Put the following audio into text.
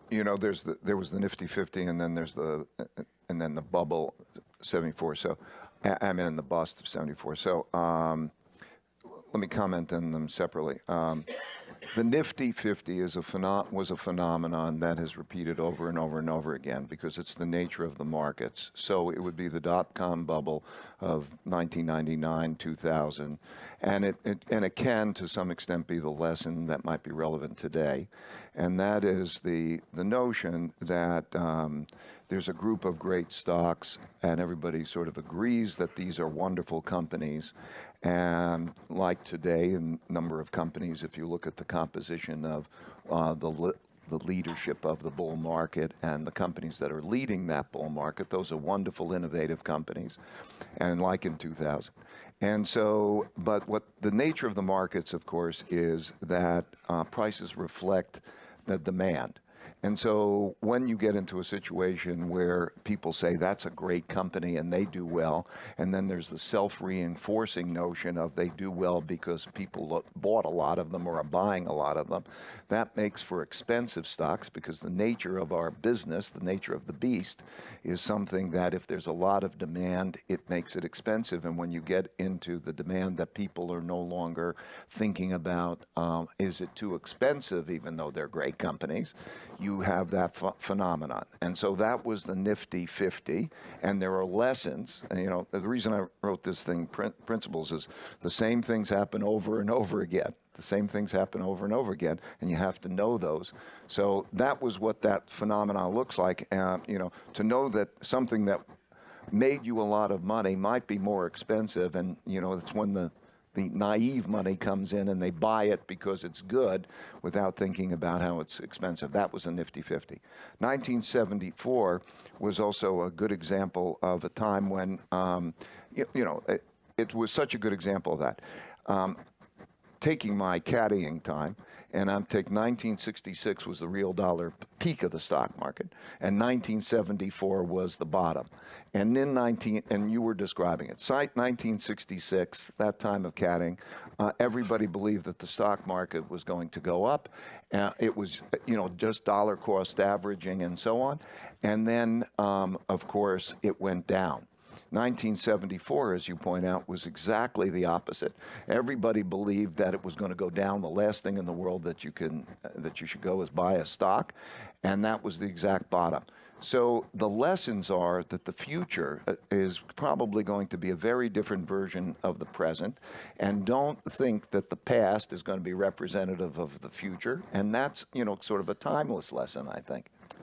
You know, there was the Nifty 50, and then the bubble 74. So, I mean, and the bust of 74. So, let me comment on them separately. The Nifty 50 was a phenomenon that has repeated over and over and over again because it's the nature of the markets. So it would be the dot-com bubble of 1999, 2000, and it can, to some extent, be the lesson that might be relevant today, and that is the notion that there's a group of great stocks, and everybody sort of agrees that these are wonderful companies. And like today, a number of companies, if you look at the composition of the leadership of the bull market and the companies that are leading that bull market, those are wonderful, innovative companies, and like in 2000. And so, but what the nature of the markets, of course, is that prices reflect the demand. And so when you get into a situation where people say that's a great company and they do well, and then there's the self-reinforcing notion of they do well because people bought a lot of them or are buying a lot of them, that makes for expensive stocks because the nature of our business, the nature of the beast, is something that if there's a lot of demand, it makes it expensive. And when you get into the demand that people are no longer thinking about, is it too expensive, even though they're great companies, you have that phenomenon. And so that was the Nifty 50, and there are lessons. And, you know, the reason I wrote this thing, Principles, is the same things happen over and over again. The same things happen over and over again, and you have to know those. So that was what that phenomenon looks like. You know, to know that something that made you a lot of money might be more expensive, and, you know, it's when the naive money comes in and they buy it because it's good without thinking about how it's expensive. That was a Nifty 50. 1974 was also a good example of a time when, it was such a good example of that. Taking my caddying time, and I'm taking 1966 was the real dollar peak of the stock market, and 1974 was the bottom. And in and you were describing it, 1966, that time of caddying, everybody believed that the stock market was going to go up. It was, you know, just dollar cost averaging and so on. And then, of course, it went down. 1974, as you point out, was exactly the opposite. Everybody believed that it was going to go down. The last thing in the world that you should go is buy a stock, and that was the exact bottom. So the lessons are that the future is probably going to be a very different version of the present, and don't think that the past is going to be representative of the future. And that's, you know, sort of a timeless lesson, I think.